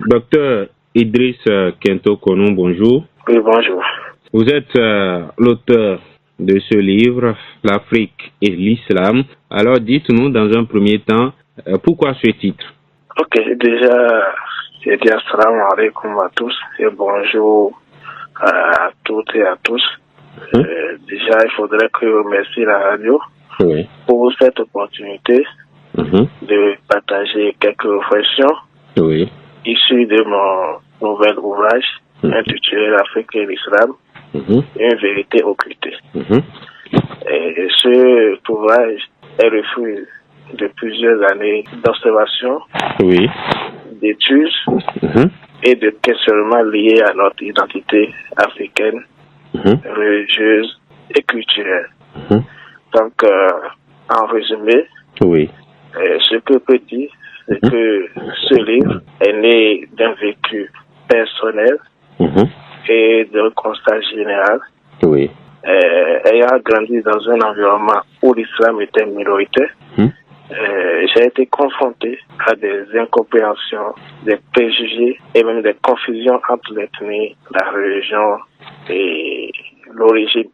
Docteur Idriss Kento Konou, bonjour. Oui, bonjour. Vous êtes l'auteur de ce livre, L'Afrique et l'Islam. Alors dites-nous dans un premier temps, pourquoi ce titre? Ok, déjà, j'ai dit assalamu alaikum à tous et bonjour à toutes et à tous. Déjà, il faudrait que je remercie la radio pour cette opportunité de partager quelques réflexions issues de mon nouvel ouvrage intitulé L'Afrique et l'Islam, une vérité occultée. Et ce ouvrage est le fruit de plusieurs années d'observation, d'études et de questionnements liés à notre identité africaine, religieuse et culturelle. Donc, en résumé, ce que je peux dire, c'est que ce livre est né d'un vécu personnel et d'un constat général. Ayant grandi dans un environnement où l'islam était minoritaire, j'ai été confronté à des incompréhensions, des préjugés et même des confusions entre l'ethnie, la religion et l'origine.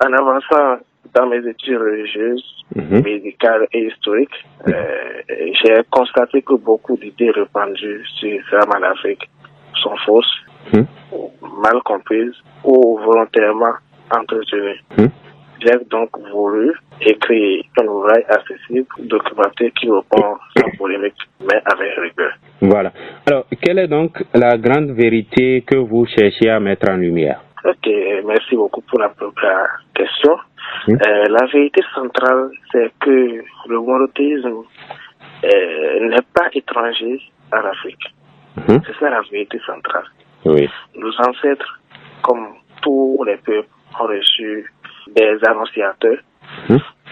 En avançant dans mes études religieuses, médicales et historiques, j'ai constaté que beaucoup d'idées répandues sur l'islam en Afrique sont fausses, mal comprises ou volontairement entretenues. J'ai donc voulu écrire un ouvrage accessible, documenté qui répond sans polémique, mais avec rigueur. Voilà. Alors, quelle est donc la grande vérité que vous cherchez à mettre en lumière? Ok, merci beaucoup pour la question. La vérité centrale, c'est que le monothéisme n'est pas étranger à l'Afrique. C'est ça la vérité centrale. Nos ancêtres, comme tous les peuples, ont reçu des annonciateurs.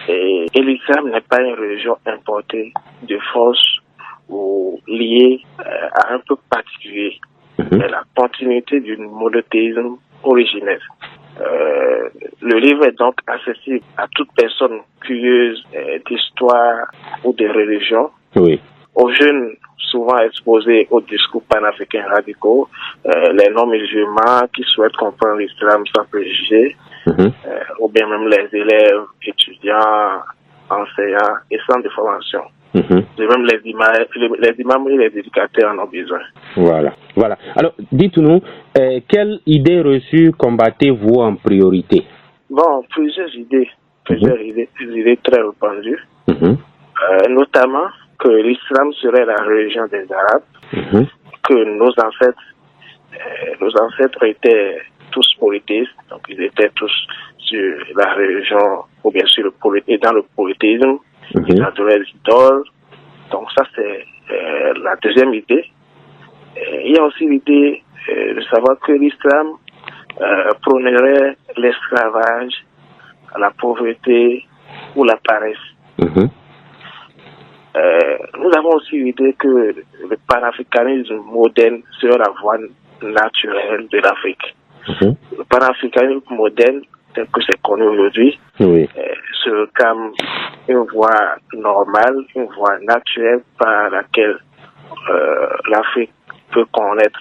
Et l'islam n'est pas une religion importée de force ou liée à un peuple particulier, mais la continuité d'un monothéisme originel. Le livre est donc accessible à toute personne curieuse d'histoire ou de religion, aux jeunes souvent exposés aux discours panafricains radicaux, les non-musulmans qui souhaitent comprendre l'islam sans préjugés, ou bien même les élèves, étudiants, enseignants et sans de formation. Et même les imams et les éducateurs en ont besoin. Voilà. Alors, dites-nous, quelle idée reçue combattez-vous en priorité? Bon, plusieurs idées très répandues, notamment que l'islam serait la religion des Arabes, que nos ancêtres étaient tous polythéistes, donc ils étaient tous sur la religion, ou bien sûr dans le polythéisme, ils adoraient les idoles. Donc ça c'est la deuxième idée. Il y a aussi l'idée de savoir que l'islam prônerait l'esclavage, la pauvreté ou la paresse. Nous avons aussi l'idée que le panafricanisme moderne serait la voie naturelle de l'Afrique. Le panafricanisme moderne, tel que c'est connu aujourd'hui, se réclame une voie normale, une voie naturelle par laquelle l'Afrique peut connaître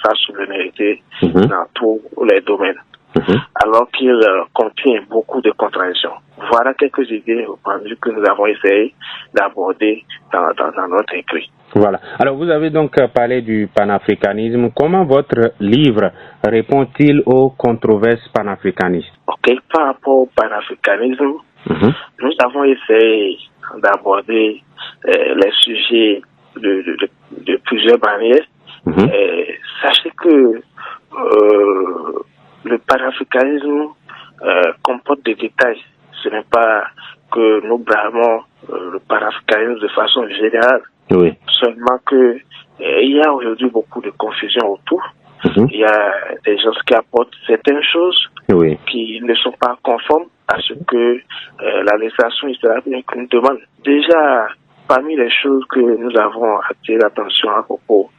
sa souveraineté dans tous les domaines, alors qu'il contient beaucoup de contradictions. Voilà quelques idées que nous avons essayé d'aborder dans notre écrit. Voilà. Alors, vous avez donc parlé du panafricanisme. Comment votre livre répond-il aux controverses panafricanistes? Ok, par rapport au panafricanisme, nous avons essayé d'aborder les sujets de plusieurs manières. Sachez que le panafricanisme comporte des détails. Ce n'est pas que nous blâmons le panafricanisme de façon générale. Seulement que il y a aujourd'hui beaucoup de confusion autour. Il y a des gens qui apportent certaines choses qui ne sont pas conformes à ce que la législation islamique nous demande. Déjà, parmi les choses que nous avons attiré l'attention à propos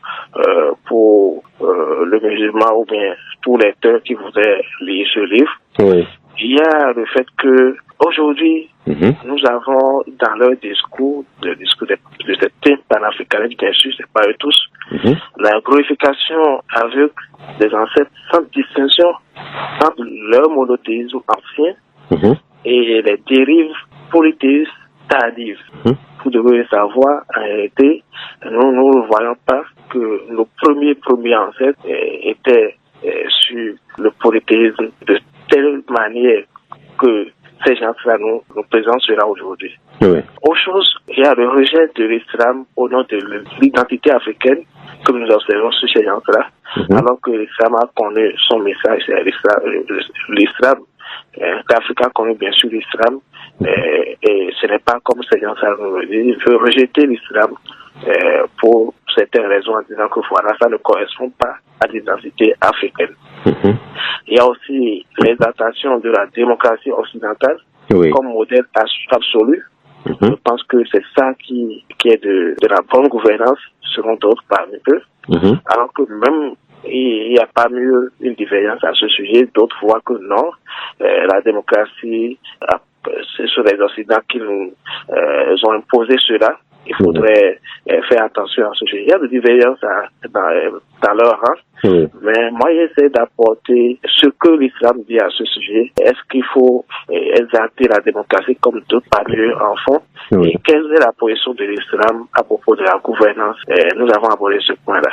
pour le musulman ou bien tous les lecteurs qui voudraient lire ce livre, il y a le fait que aujourd'hui, nous avons dans leur discours, le discours de ces thèmes panafricanistes, bien sûr, c'est pas eux tous, La glorification aveugle des ancêtres sans distinction entre leur monothéisme ancien et les dérives polythéistes tardives. Vous devez le savoir, en réalité, nous ne voyons pas que nos premiers ancêtres étaient sur le polythéisme de telle manière que ces gens-là nous présentent cela aujourd'hui. Autre chose, il y a le rejet de l'islam au nom de l'identité africaine que nous observons sur ces gens-là, alors que l'islam a connu son message, c'est l'islam. L'Afrique a connu bien sûr l'islam, et ce n'est pas comme ces gens-là nous le disent. Il veut rejeter l'islam pour certaines raisons en disant que voilà, ça ne correspond pas à l'identité africaine. Il y a aussi l'exaltation de la démocratie occidentale comme modèle absolu. Je pense que c'est ça qui est de la bonne gouvernance, selon d'autres parmi eux. Alors que même il n'y a pas mieux une divergence à ce sujet. D'autres voient que non, la démocratie, ce sont les Occidentaux qui nous ont imposé cela. Il faudrait faire attention à ce sujet. Il y a des divergences dans leur rang. Mais moi, j'essaie d'apporter ce que l'islam dit à ce sujet. Est-ce qu'il faut exalter la démocratie comme d'autres parmi eux en font? Et quelle est la position de l'islam à propos de la gouvernance? Nous avons abordé ce point-là.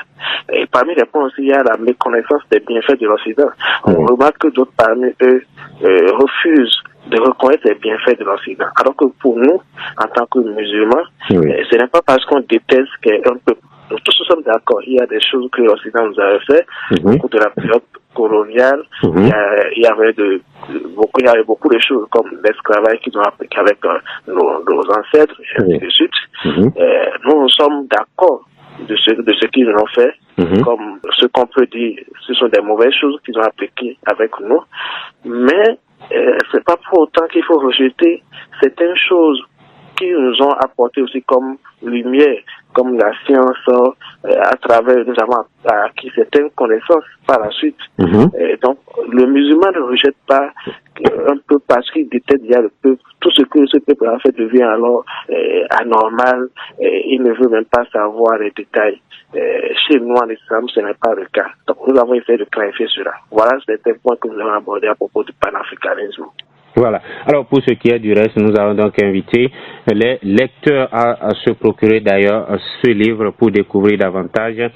Et parmi les points aussi, il y a la méconnaissance des bienfaits de l'Occident. On remarque que d'autres parmi eux refusent de reconnaître les bienfaits de l'Occident. Alors que pour nous, en tant que musulmans, ce n'est pas parce qu'on déteste qu'un peuple. Nous tous sommes d'accord. Il y a des choses que l'Occident nous avait fait au cours de la période coloniale. Il y avait beaucoup de choses comme l'esclavage qu'ils ont appliqué avec nos ancêtres, et ainsi de suite. Nous sommes d'accord de ce qu'ils ont fait, comme ce qu'on peut dire, ce sont des mauvaises choses qu'ils ont appliquées avec nous. Mais c'est pas pour autant qu'il faut rejeter certaines choses qui nous ont apporté aussi comme lumière, comme la science, à travers, nous avons acquis certaines connaissances par la suite. Et donc, le musulman ne rejette pas un peu parce qu'il déteste déjà le peuple. Tout ce que ce peuple a fait devient alors anormal. Il ne veut même pas savoir les détails. Chez nous, en islam, ce n'est pas le cas. Donc, nous avons essayé de clarifier cela. Voilà, c'est un point que nous avons abordé à propos du panafricanisme. Voilà. Alors, pour ce qui est du reste, nous avons donc invité les lecteurs à se procurer d'ailleurs ce livre pour découvrir davantage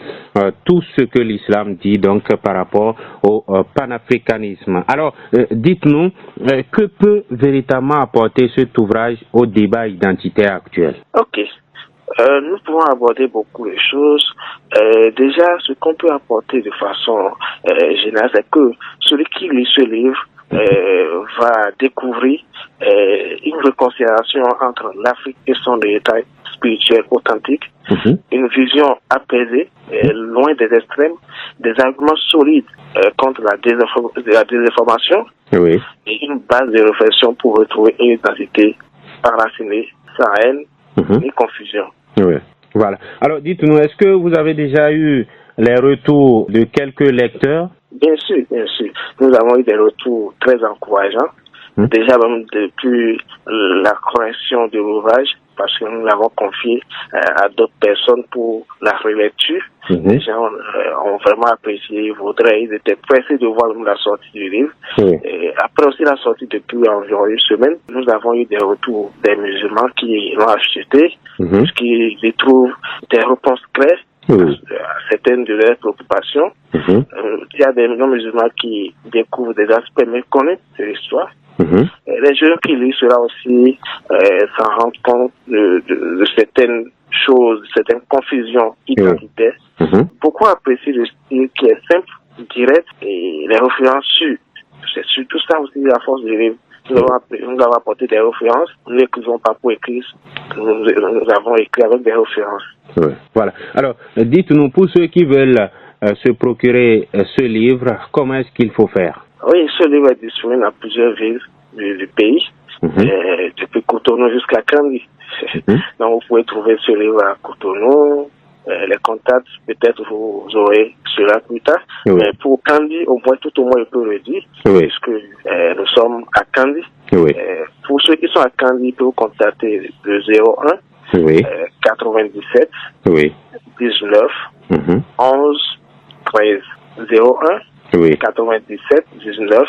tout ce que l'islam dit donc par rapport au panafricanisme. Alors, dites-nous, que peut véritablement apporter cet ouvrage au débat identitaire actuel? Ok. Nous pouvons aborder beaucoup de choses. Déjà, ce qu'on peut apporter de façon générale, c'est que celui qui lit ce livre va découvrir une réconciliation entre l'Afrique et son héritage spirituel authentique, une vision apaisée, loin des extrêmes, des arguments solides contre la désinformation, et une base de réflexion pour retrouver une identité enracinée, sans haine ni confusion. Voilà. Alors, dites-nous, est-ce que vous avez déjà eu les retours de quelques lecteurs? Bien sûr, bien sûr. Nous avons eu des retours très encourageants. Déjà, même depuis la correction de l'ouvrage, parce que nous l'avons confié à d'autres personnes pour la relecture. Les gens ont vraiment apprécié, ils étaient pressés de voir la sortie du livre. Et après aussi la sortie depuis environ une semaine, nous avons eu des retours des musulmans qui l'ont acheté, qui y trouvent des réponses claires à certaines de leurs préoccupations. Il y a des non-musulmans qui découvrent des aspects méconnus de l'histoire. Les jeunes qui lisent cela aussi s'en rendent compte de certaines choses, certaines confusions identitaires. Beaucoup apprécient le style qui est simple, direct, et les références sûres. C'est surtout ça aussi la force du livre. Nous avons apporté des références. Nous n'écrivons pas pour écrire. Nous avons écrit avec des références. Voilà. Alors, dites-nous, pour ceux qui veulent se procurer ce livre, comment est-ce qu'il faut faire? Oui, ce livre est disponible dans plusieurs villes du pays, depuis Cotonou jusqu'à Kandy. Donc, vous pouvez trouver ce livre à Cotonou. Les contacts, peut-être vous aurez cela plus tard. Mais pour Kandy, tout au moins, je peux le dire, puisque nous sommes à Kandy. Pour ceux qui sont à Kandy, ils peuvent contacter le Oui. 97 Oui. 19 11 13 01 Oui. 97 19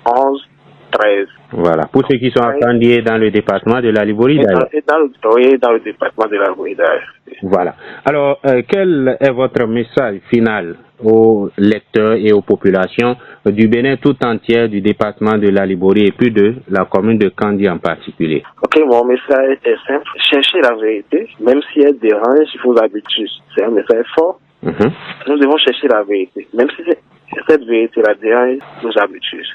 11 13. Voilà. Pour ceux qui sont à Kandié dans le département de la Libreville d'ailleurs. Dans le département de la Libreville d'ailleurs. Voilà. Alors, quel est votre message final aux lecteurs et aux populations du Bénin tout entier, du département de la Libreville et puis de la commune de Kandi en particulier? Ok, mon message est simple. Cherchez la vérité, même si elle dérange vos habitudes. C'est un message fort. Nous devons chercher la vérité, même si cette vérité la dérange nos habitudes.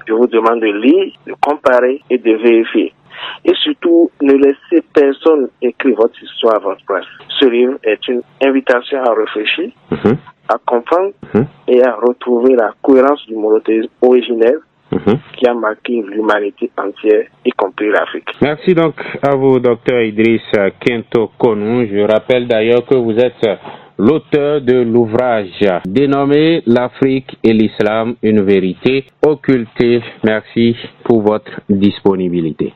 Je vous demande de lire, de comparer et de vérifier. Et surtout, ne laissez personne écrire votre histoire à votre place. Ce livre est une invitation à réfléchir, à comprendre et à retrouver la cohérence du monothéisme originel qui a marqué l'humanité entière, y compris l'Afrique. Merci donc à vous, Dr Idriss Kento Konou. Je rappelle d'ailleurs que vous êtes l'auteur de l'ouvrage dénommé L'Afrique et l'Islam, une vérité occultée. Merci pour votre disponibilité.